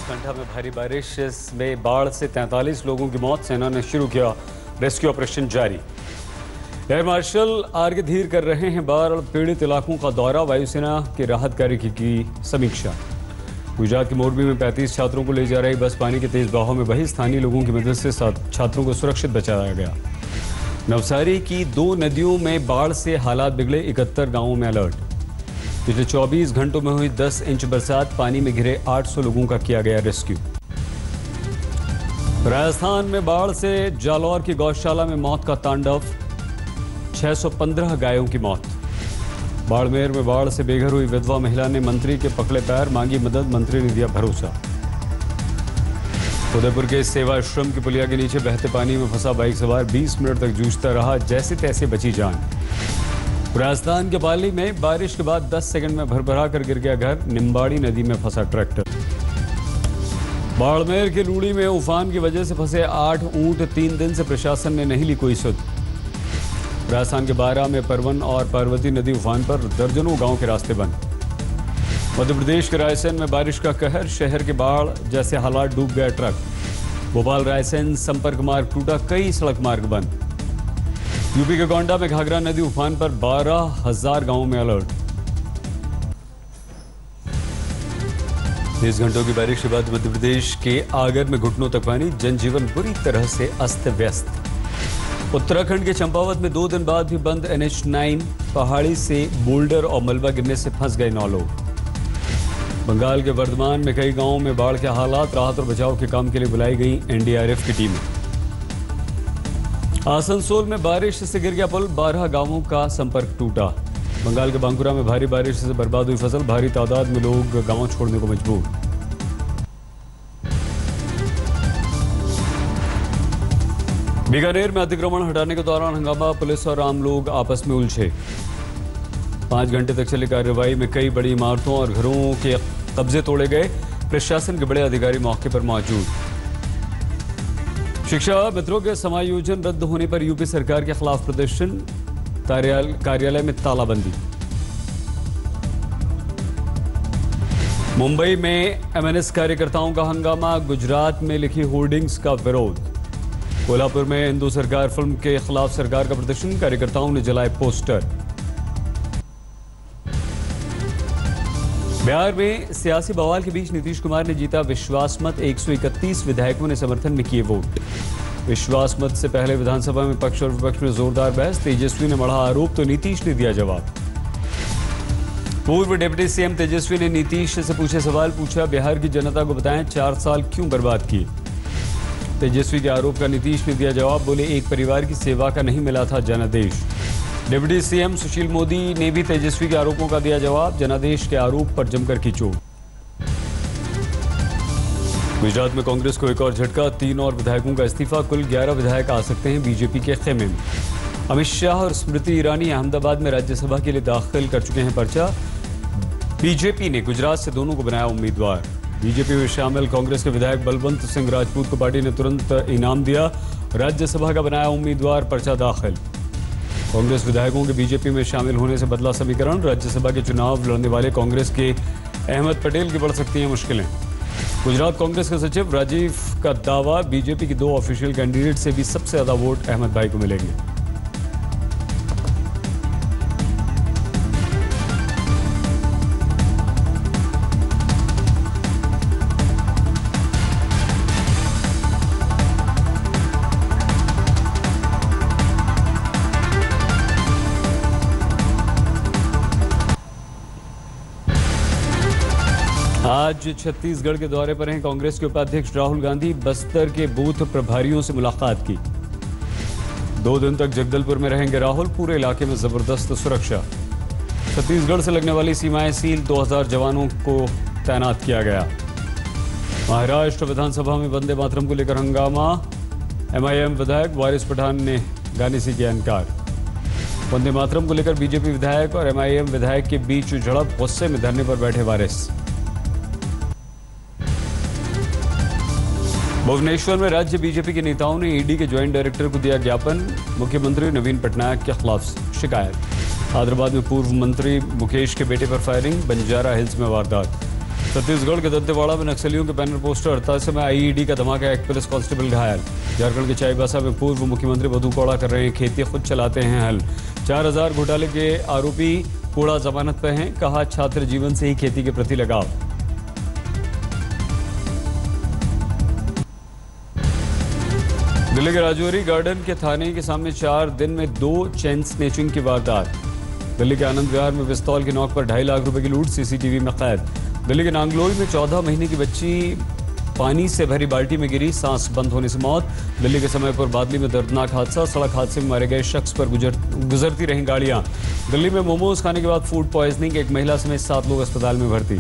बनासकांठा में भारी बारिश में बाढ़ से 43 लोगों की मौत। सेना ने शुरू किया रेस्क्यू ऑपरेशन जारी। Air marshal R K. धीर कर रहे हैं बाढ़ पीड़ित इलाकों का दौरा। वायुसेना की राहत कार्य की समीक्षा। गुजरात के मोरबी में 35 छात्रों को ले जा रही बस पानी के तेज बहाव में बही। स्थानीय लोगों की मदद से छात्रों को सुरक्षित बचाया गया। नवसारी की 2 नदियों में बाढ़ से हालात बिगड़े। 71 गांवों में अलर्ट। पिछले 24 घंटों में हुई 10 इंच बरसात। पानी में घिरे 800 लोगों का किया गया रेस्क्यू। राजस्थान में बाढ़ से जालौर की गौशाला में मौत का तांडव। 615 गायों की मौत। बाड़मेर में बाढ़ से बेघर हुई विधवा महिला ने मंत्री के पकड़े पैर, मांगी मदद। मंत्री ने दिया भरोसा। उदयपुर के सेवाश्रम की पुलिया के नीचे बहते पानी में फंसा बाइक सवार 20 मिनट तक जूझता रहा, जैसे तैसे बची जान। राजस्थान के पाली में बारिश के बाद 10 सेकंड में भरभरा कर गिर गया घर। निम्बाड़ी नदी में फंसा ट्रैक्टर। बाड़मेर के लूड़ी में उफान की वजह से फंसे 8 ऊंट। 3 दिन से प्रशासन ने नहीं ली कोई सुध। राजस्थान के बारा में परवन और पार्वती नदी उफान पर, दर्जनों गांव के रास्ते बंद। मध्य प्रदेश के रायसेन में बारिश का कहर। शहर के बाढ़ जैसे हालात, डूब गया ट्रक। भोपाल रायसेन संपर्क मार्ग टूटा, कई सड़क मार्ग बंद। यूपी के गोंडा में घाघरा नदी उफान पर, 12,000 गांवों में अलर्ट। 30 घंटों की बारिश के बाद मध्य प्रदेश के आगर में घुटनों तक पानी। जनजीवन बुरी तरह से अस्त व्यस्त। उत्तराखंड के चंपावत में 2 दिन बाद भी बंद NH9। पहाड़ी से बोल्डर और मलबा गिरने से फंस गए 9 लोग। बंगाल के वर्धमान में कई गांवों में बाढ़ के हालात। राहत और बचाव के काम के लिए बुलाई गई NDRF की टीमें। आसनसोल में बारिश से गिर गया पुल। 12 गांवों का संपर्क टूटा। बंगाल के बांकुरा में भारी बारिश से बर्बाद हुई फसल। भारी तादाद में लोग गांव छोड़ने को मजबूर। बीकानेर में अतिक्रमण हटाने के दौरान हंगामा। पुलिस और आम लोग आपस में उलझे। 5 घंटे तक चली कार्रवाई में कई बड़ी इमारतों और घरों के कब्जे तोड़े गए। प्रशासन के बड़े अधिकारी मौके पर मौजूद। शिक्षा मित्रों के समायोजन रद्द होने पर यूपी सरकार के खिलाफ प्रदर्शन। कार्यालय में तालाबंदी। मुंबई में MNS कार्यकर्ताओं का हंगामा। गुजरात में लिखी होर्डिंग्स का विरोध। कोल्हापुर में हिंदू सरकार फिल्म के खिलाफ सरकार का प्रदर्शन। कार्यकर्ताओं ने जलाए पोस्टर। बिहार में सियासी बवाल के बीच नीतीश कुमार ने जीता विश्वास मत। 131 विधायकों ने समर्थन में किए वोट। विश्वास मत से पहले विधानसभा में पक्ष और विपक्ष में जोरदार बहस। तेजस्वी ने मढ़ा आरोप तो नीतीश ने दिया जवाब। पूर्व डिप्टी CM तेजस्वी ने नीतीश से पूछे सवाल। पूछा, बिहार की जनता को बताएं 4 साल क्यों बर्बाद किए। तेजस्वी के आरोप का नीतीश ने दिया जवाब। बोले, एक परिवार की सेवा का नहीं मिला था जनादेश। डिप्टी CM सुशील मोदी ने भी तेजस्वी के आरोपों का दिया जवाब। जनादेश के आरोप पर जमकर की चोट। गुजरात में कांग्रेस को एक और झटका। 3 और विधायकों का इस्तीफा। कुल 11 विधायक आ सकते हैं बीजेपी के खेमे में। अमित शाह और स्मृति ईरानी अहमदाबाद में राज्यसभा के लिए दाखिल कर चुके हैं पर्चा। बीजेपी ने गुजरात से दोनों को बनाया उम्मीदवार। बीजेपी में शामिल कांग्रेस के विधायक बलवंत सिंह राजपूत को पार्टी ने तुरंत इनाम दिया। राज्यसभा का बनाया उम्मीदवार, पर्चा दाखिल। कांग्रेस विधायकों के बीजेपी में शामिल होने से बदला समीकरण। राज्यसभा के चुनाव लड़ने वाले कांग्रेस के अहमद पटेल की बढ़ सकती हैं मुश्किलें। गुजरात कांग्रेस के सचिव राजीव का दावा, बीजेपी की 2 ऑफिशियल कैंडिडेट से भी सबसे ज्यादा वोट अहमद भाई को मिलेंगे। आज छत्तीसगढ़ के दौरे पर हैं कांग्रेस के उपाध्यक्ष राहुल गांधी। बस्तर के बूथ प्रभारियों से मुलाकात की। 2 दिन तक जगदलपुर में रहेंगे राहुल। पूरे इलाके में जबरदस्त सुरक्षा। छत्तीसगढ़ से लगने वाली सीमाएं सील। 2000 जवानों को तैनात किया गया। महाराष्ट्र विधानसभा में वंदे मातरम को लेकर हंगामा। MIM विधायक वारिस पठान ने गाने से किया इनकार। वंदे मातरम को लेकर बीजेपी विधायक और MIM विधायक के बीच झड़प। गुस्से में धरने पर बैठे वारिस। भुवनेश्वर में राज्य बीजेपी के नेताओं ने ईडी के ज्वाइंट डायरेक्टर को दिया ज्ञापन। मुख्यमंत्री नवीन पटनायक के खिलाफ शिकायत। हैदराबाद में पूर्व मंत्री मुकेश के बेटे पर फायरिंग। बंजारा हिल्स में वारदात। छत्तीसगढ़ के दंतेवाड़ा में नक्सलियों के बैनर पोस्टर हड़ताल से में आईईडी का धमाका, एक पुलिस कांस्टेबल घायल। झारखंड के चाईबासा में पूर्व मुख्यमंत्री मधु कोड़ा कर रहे हैं खेती, खुद चलाते हैं हल। 4000 घोटाले के आरोपी कोड़ा जमानत पर हैं, कहा छात्र जीवन से ही खेती के प्रति लगाव। दिल्ली के राजौरी गार्डन के थाने के सामने 4 दिन में 2 चेन स्नेचिंग की वारदात। दिल्ली के आनंद विहार में पिस्तौल की नोक पर 2.5 लाख रुपए की लूट, सीसीटीवी में कैद। दिल्ली के नांगलोई में 14 महीने की बच्ची पानी से भरी बाल्टी में गिरी, सांस बंद होने से मौत। दिल्ली के समय पर बादली में दर्दनाक हादसा, सड़क हादसे में मारे गए शख्स पर गुजरती रहीं गाड़ियां। दिल्ली में मोमोज खाने के बाद फूड पॉइजनिंग, एक महिला समेत 7 लोग अस्पताल में भर्ती।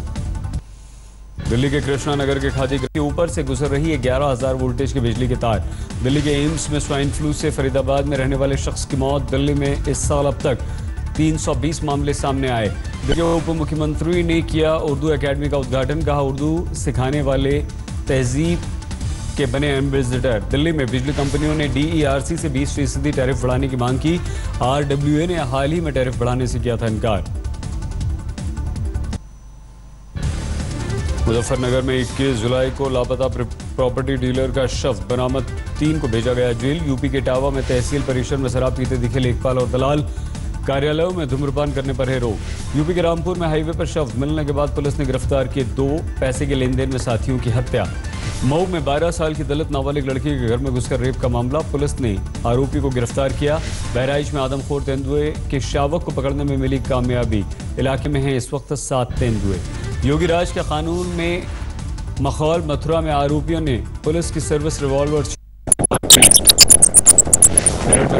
दिल्ली के कृष्णा नगर के खादी के ऊपर से गुजर रही है 11,000 वोल्टेज की बिजली के तार। दिल्ली के एम्स में स्वाइन फ्लू से फरीदाबाद में रहने वाले शख्स की मौत। दिल्ली में इस साल अब तक 320 मामले सामने आए। दिल्ली के उप मुख्यमंत्री ने किया उर्दू एकेडमी का उद्घाटन, कहा उर्दू सिखाने वाले तहजीब के बने एम्बेसडर। दिल्ली में बिजली कंपनियों ने DERC से 20% टैरिफ बढ़ाने की मांग की। RWA ने हाल ही में टैरिफ बढ़ाने से किया था इनकार। मुजफ्फरनगर में 21 जुलाई को लापता प्रॉपर्टी डीलर का शव बरामद, 3 को भेजा गया जेल। यूपी के इटावा में तहसील परिसर में शराब पीते दिखे लेखपाल और दलाल, कार्यालयों में धूम्रपान करने पर है रोक। यूपी के रामपुर में हाईवे पर शव मिलने के बाद पुलिस ने गिरफ्तार किए 2 पैसे के लेन देन में साथियों की हत्या। मऊ में 12 साल की दलित नाबालिग लड़की के घर में घुसकर रेप का मामला, पुलिस ने आरोपी को गिरफ्तार किया। बहराइच में आदमखोर तेंदुए के शावक को पकड़ने में मिली कामयाबी, इलाके में है इस वक्त 7 तेंदुए। योगी राज के कानून में मखौल, मथुरा में आरोपियों ने पुलिस की सर्विस रिवॉल्वर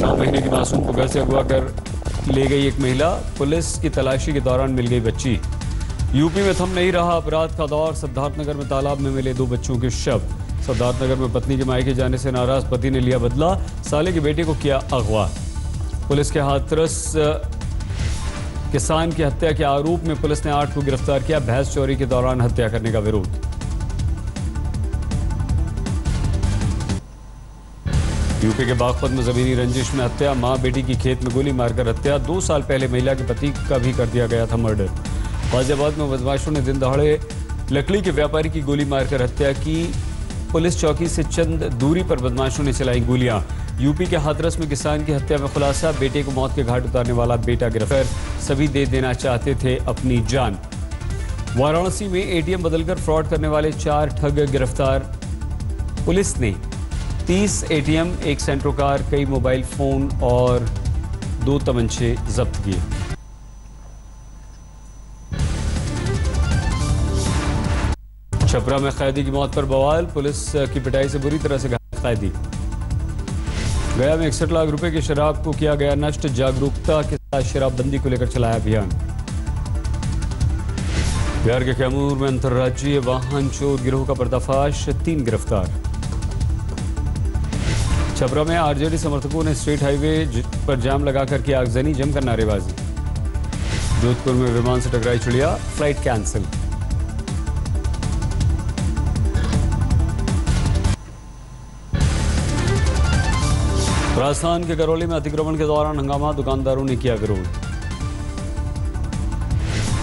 9 महीने की मासूम को घर से अगवा कर ले गई एक महिला, पुलिस की तलाशी के दौरान मिल गई बच्ची। यूपी में थम नहीं रहा अपराध का दौर, सिद्धार्थनगर में तालाब में मिले 2 बच्चों के शव। सिद्धार्थनगर में पत्नी के मायके जाने से नाराज पति ने लिया बदला, साले के बेटे को किया अगवा। पुलिस के हाथरस किसान की हत्या के आरोप में पुलिस ने 8 को गिरफ्तार किया, भैंस चोरी के दौरान हत्या करने का विरोध। यूपी के बागपत में जमीनी रंजिश में हत्या, मां बेटी की खेत में गोली मारकर हत्या। 2 साल पहले महिला के पति का भी कर दिया गया था मर्डर। गाजियाबाद में बदमाशों ने दिन दहाड़े लकड़ी के व्यापारी की गोली मारकर हत्या की, पुलिस चौकी से चंद दूरी पर बदमाशों ने चलाई गोलियां। यूपी के हाथरस में किसान की हत्या में खुलासा, बेटे को मौत के घाट उतारने वाला बेटा गिरफ्तार, सभी दे देना चाहते थे अपनी जान। वाराणसी में ATM बदलकर फ्रॉड करने वाले 4 ठग गिरफ्तार, पुलिस ने 30 ATM, 1 सेंट्रो कार, कई मोबाइल फोन और 2 तमंचे जब्त किए। छपरा में कैदी की मौत पर बवाल, पुलिस की पिटाई से बुरी तरह से घायल कैदी। गया में 61 लाख रुपए की शराब को किया गया नष्ट, जागरूकता के साथ शराबबंदी को लेकर चलाया अभियान। बिहार के कैमूर में अंतर्राज्यीय वाहन चोर गिरोह का पर्दाफाश, 3 गिरफ्तार। छपरा में RJD समर्थकों ने स्टेट हाईवे पर जाम लगाकर किया आगजनी, जमकर नारेबाजी। जोधपुर में विमान से टकराई चिड़िया, फ्लाइट कैंसिल। राजस्थान के करौली में अतिक्रमण के दौरान हंगामा, दुकानदारों ने किया विरोध।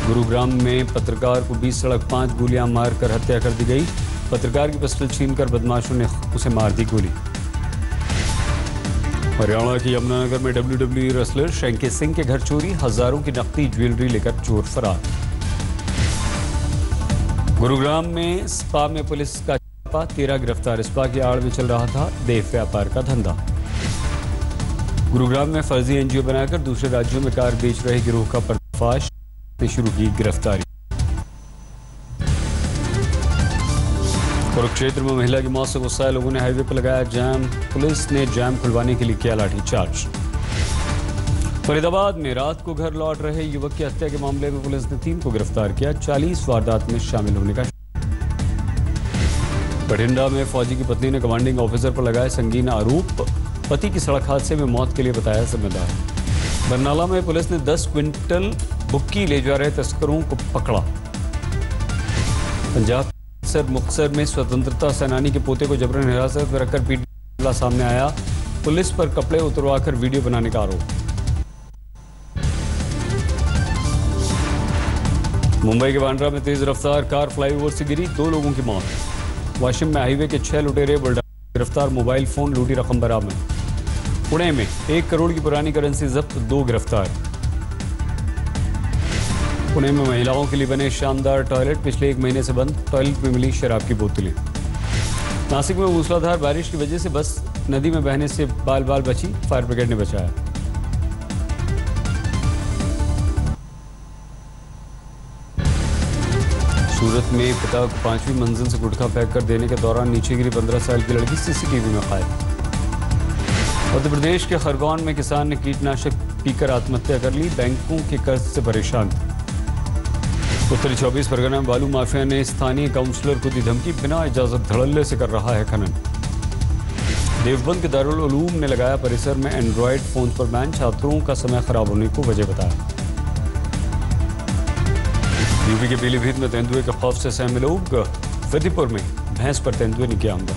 गुरुग्राम में पत्रकार को 20 सड़क 5 गोलियां मारकर हत्या कर दी गई, पत्रकार की पिस्टल छीनकर बदमाशों ने उसे मार दी गोली। हरियाणा की यमुनानगर में WWE रेसलर शैंकी सिंह के घर चोरी, हजारों की नकदी ज्वेलरी लेकर चोर फरार। गुरुग्राम में स्पा में पुलिस का छापा, 13 गिरफ्तार, स्पा की आड़ में चल रहा था देह व्यापार का धंधा। गुरुग्राम में फर्जी NGO बनाकर दूसरे राज्यों में कार बेच रहे गिरोह का पर्दाफाश, शुरू की गिरफ्तारी। कुरुक्षेत्र में महिला की मौत से गुस्साए लोगों ने हाईवे पर लगाया जाम, पुलिस ने जाम खुलवाने के लिए किया लाठीचार्ज। फरीदाबाद में रात को घर लौट रहे युवक की हत्या के मामले में पुलिस ने 3 को गिरफ्तार किया, 40 वारदात में शामिल होने का। बठिंडा में फौजी की पत्नी ने कमांडिंग ऑफिसर पर लगाए संगीन आरोप, पति की सड़क हादसे में मौत के लिए बताया जिम्मेदार। बरनाला में पुलिस ने 10 क्विंटल बुक्की ले जा रहे तस्करों को पकड़ा। पंजाब मुक्तसर में स्वतंत्रता सेनानी के पोते को जबरन हिरासत में रखकर पीटने सामने आया, पुलिस पर कपड़े उतरवाकर वीडियो बनाने का आरोप। मुंबई के बांद्रा में तेज रफ्तार कार फ्लाईओवर से गिरी, 2 लोगों की मौत। वाशिम में हाईवे के 6 लुटेरे गिरफ्तार, मोबाइल फोन लूटी रकम बरामद। पुणे में 1 करोड़ की पुरानी करेंसी जब्त, 2 गिरफ्तार। पुणे में महिलाओं के लिए बने शानदार टॉयलेट पिछले 1 महीने से बंद, टॉयलेट में मिली शराब की बोतलें। नासिक में मूसलाधार बारिश की वजह से बस नदी में बहने से बाल बाल बची, फायर ब्रिगेड ने बचाया। सूरत में पिता को 5वीं मंजिल से गुटखा फेंक कर देने के दौरान नीचे गिरी 15 साल की लड़की सीसीटीवी में कैद। मध्य प्रदेश के खरगोन में किसान ने कीटनाशक पीकर आत्महत्या कर ली, बैंकों के कर्ज से परेशान। उत्तरी 24 परगना में बालू माफिया ने स्थानीय काउंसलर को दी धमकी, बिना इजाजत धड़ल्ले से कर रहा है खनन। देवबंद के दारुल उलूम ने लगाया परिसर में एंड्रॉयड फोन पर बैन, छात्रों का समय खराब होने को वजह बताया। यूपी के पीलीभीत में तेंदुए के खौफ से सहमे लोग, फतेहपुर में भैंस पर तेंदुए ने किया हमला।